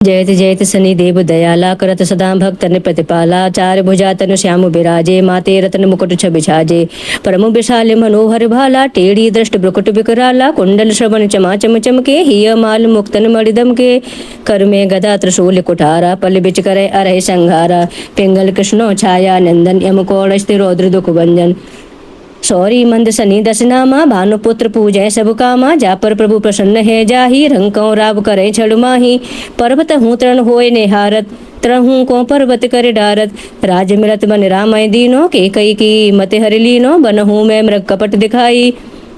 जयत जयत शनि देव दयाला करत सदा भक्तन प्रतिपाला। चार भुजा तनु श्याम बिराजे माते रतन मुकुट छवि छाजे। परम विशाल मनोहर भाला टेढ़ी दृष्ट ब्रुकुट विकराला। कुंडल श्रवण चमा चम चमके हिय माल मुक्तन मणिदम के। कर में गदा त्रिशूल कुठारा पल बिच करे अरह संघारा। पिंगल कृष्णो छाया नंदन यम कौड़स्ति रौद्र दुख भंजन। सौरी मंद सनी दसनामा भानुपुत्र पूजय सब कामा। जा पर प्रभु प्रसन्न है जाही रंकौ राव करे छड़ माही। पर्वत हूँ तरण होय निहारत तरहूँ को पर्वत कर डारत। राज मिलत बन रामय दीनो के कई की मत हर लीनो। बनहूँ मैं मृग कपट दिखाई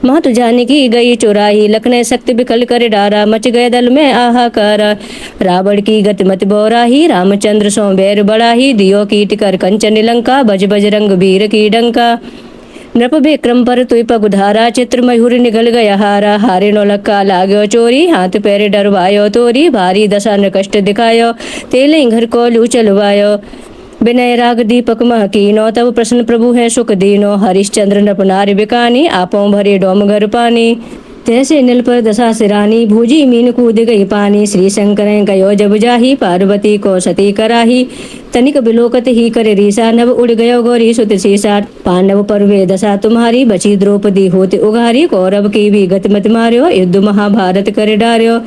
मातु जानकी गई चुराही। लखनऊ शक्ति विकल कर डारा मच गए दल में आहाकार। रावण की गति मत बोराही रामचंद्र सो बैर बढ़ाही। दियो कीट कर कंचन लंका बज बज रंग वीर की डंका। नृप विक्रम पर तुय पगुधारा चित्र मयूर निगल गया हारा। हारे नो लक्का लाग्यो चोरी हाथ पैर डरवायो तोरी। भारी दशा न कष्ट दिखायो तेले घर को लू चलवायो। विनय राग दीपक महकीनो तब प्रश्न प्रभु है सुख दीनो। हरिश्चंद्र नृप नारि बिकानी आपो भरे डोम घर पानी। तैसे नील पर दशा सिरानी भूजी मीन कूद गई पानी। श्री शंकर गयो जब जाही पार्वती को सती कराही। तनिक बिलोकत ही करे रीसा नभ उड़ गयो गौरी सुत सीसा। पांडव पर वे दशा तुम्हारी बची द्रौपदी होते उघारी। कौरव की भी गति मत मार्यो युद्ध महाभारत कर डार्यो।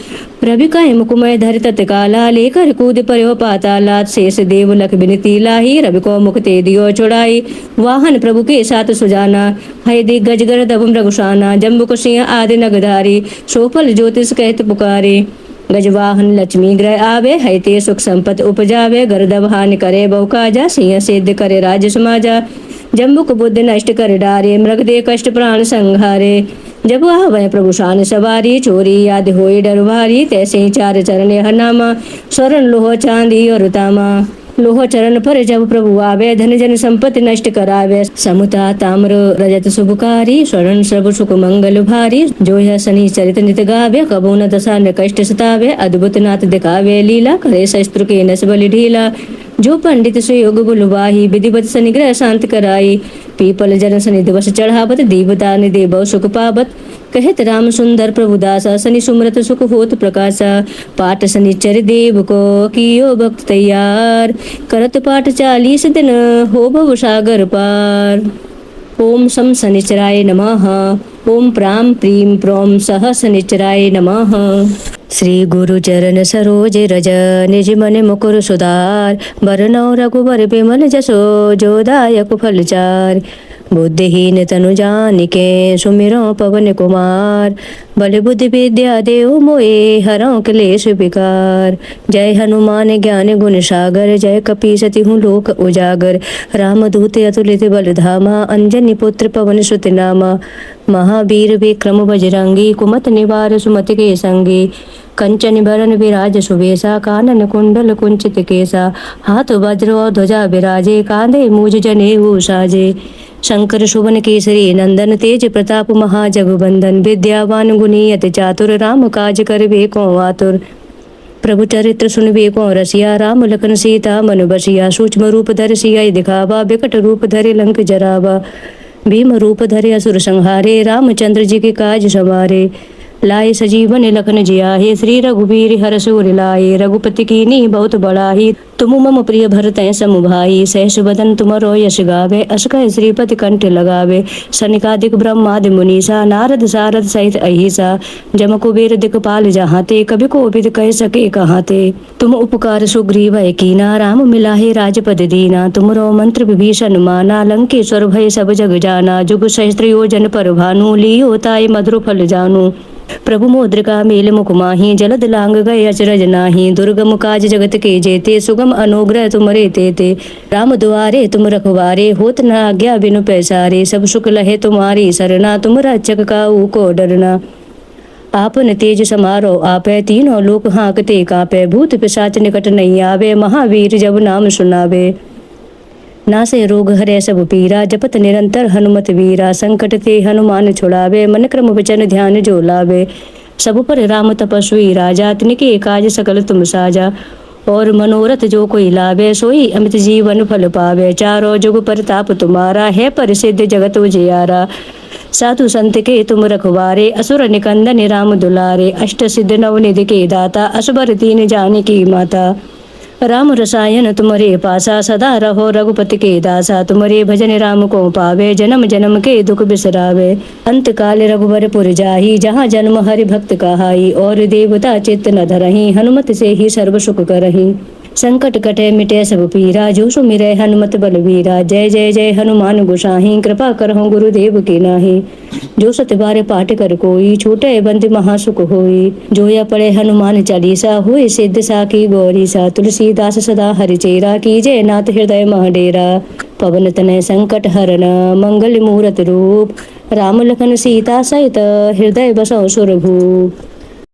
रवि का मुकुमय धर तत्काला लेकर कूद पर्यो पाताला। शेष देव लख बिनती लाही रवि को मुक्ति दियो छुड़ाई। वाहन प्रभु के साथ सुजाना है दिग्गज गर्दभ मृगुशाना। जम्बुक सिंह आदि नगधारी सोफल ज्योतिष कहत पुकारे। गजवाहन लक्ष्मी ग्रह आवे है ते सुख संपत उपजावे। गर्दभ हानि करे बहु काजा सिंह सिद्ध करे राज समाजा। जम्बुक बुद्ध नष्ट कर डारे मृग दे कष्ट प्राण संहारे। जब आवे प्रभु शान सवारी चोरी याद होई डर भारी। तैसे ही चार चरण हनामा स्वर्ण लोह चांदी और तामा। लोह चरण पर जब प्रभु आवे धन जन संपत्ति नष्ट करावे। समुता ताम्र रजत शुभकारी स्वर्ण सब सुख मंगल भारी। जो यह शनि चरित नित गावे कबो न दशा न कष्ट सतावे। अद्भुत नाथ दिखावे लीला करे शस्त्र के नस बलि ढीला। जो पंडित सुयोग बुलवाही विधिवत शनि ग्रह शांत कराई। पीपल जन शनि दिवस चढ़ावत दीवता निदे बहु सुख पावत। कहत राम सुंदर प्रभुदासा शनि सुमरत सुख होत प्रकाशा। पाठ शनिचर देव को कियो भक्त तैयार। करत पाठ 40 दिन हो भव सागर पार। ओम सम शनिचराय नमः। ओम प्राम प्रीम प्रोम सह शनिचराय नमः। श्री गुरु चरण सरोज रज निज मन मुकुर सुधार। बरनौ रघुबर बिमल जसो जो दायक फल चार। बुद्धिहीन तनु जानिके सुमिरो पवन कुमार। बल बुद्धि विद्या देव मोए हरौ क्लेश विकार। जय हनुमान ज्ञान गुण सागर जय कपी सति हूँ लोक उजागर। रामदूत अतुलित बल धामा अंजनी पुत्र पवन सुत नामा। महावीर विक्रम बजरंगी कुमत निवार सुमति के संगी। कंचन भरन विराज सुबेसा कानन कुंडल कुंचित केसा। हाथ वज्र और ध्वजा विराजे कांधे मूज जनेऊ साजे। शंकर सुवन केसरी नंदन तेज प्रताप महाजगबंदन। विद्यावान गुणी अति चातुर राम काज करबे को आतुर। प्रभु चरित्र सुनबे को रसिया राम लखन सीता मन बसिया। सूक्ष्म रूप धर सिया दिखावा विकट रूप धरे लंक जरावा। भीम रूप धरे असुर संहारे रामचंद्र जी के काज सवारे। लाए सजीवन लखन जियाहे श्री रघुवीर हर्ष उर लाए। रघुपति कीन्ही बहुत बड़ाई तुम मम प्रिय भरत सम भाई। सहस बदन तुमरो यश गावे अस कहि श्रीपति कंठ लगावे। सनिकादिक ब्रह्मादि मुनीसा नारद सारद सहित अहिसा। जम कुबेर दिक्पाल जहाँ ते कभी कोविद कह सके कहाँ ते। तुम उपकार सुग्रीव कीना राम मिलाहे राजपद दीना। तुमरो मंत्र विभीषण माना लंकेश्वर भय सब जग जाना। जुग सहस्त्र योजन पर भानु लियो ताय मधुर फल जानू। प्रभु मुद्रिका मेल मुख माही जलद लांग गए अचरज नाही। दुर्गम काज जगत के जेते सुगम अनुग्रह तुमरे तेते। राम दुआरे तुम रखवारे होत न आज्ञा बिनु पैसारे। सब सुख लहे तुम्हारी सरना तुम रक्षक काहू को डरना। आपन तेज समारो आपै तीनों लोक हाँकते कापै। भूत पिशाच निकट नहीं आवे महावीर जब नाम सुनावे। नासे रोग हरे सब पीरा जपत निरंतर हनुमत वीरा। संकट ते हनुमान छुड़ावे मन क्रम वचन ध्यान जो लावे। सब पर राम तपस्वी राजा तिनके काज सकल तुम साजा। और मनोरथ जो कोई लावे सोई अमित जीवन फल पावे। चारों जुग परताप तुम्हारा है प्रसिद्ध जगत उजियारा। साधु संत के तुम रखवारे असुर निकंदन राम दुलारे। अष्ट सिद्ध नवनिधि के दाता असबर तीन जानकी माता। राम रसायन तुम्हारे पासा सदा रहो रघुपति के दासा। तुम्हारे भजन राम को पावे जन्म जन्म के दुख बिसरावे। अंत काल रघुवर पुर जाही जहाँ जन्म हरि भक्त कहाई। और देवता चित्त न धरही हनुमत से ही सर्व सुख करही। संकट कटे मिटे सब पीरा जो सुमिरै हनुमत बलवीरा। जय जय जय हनुमान गोसाई कृपा करहु गुरुदेव की नाही। जो सत बार पाठ कर कोई छूटे बंद महासुख होई। जो या पढ़े हनुमान चालीसा होए सिद्ध साकी गौरीसा। तुलसीदास सदा हरिचेरा कीजे नाथ हृदय मह डेरा। पवन तनय संकट हरन मंगल मूरत रूप। राम लखन सीता सहित हृदय बसौ सुरभूप।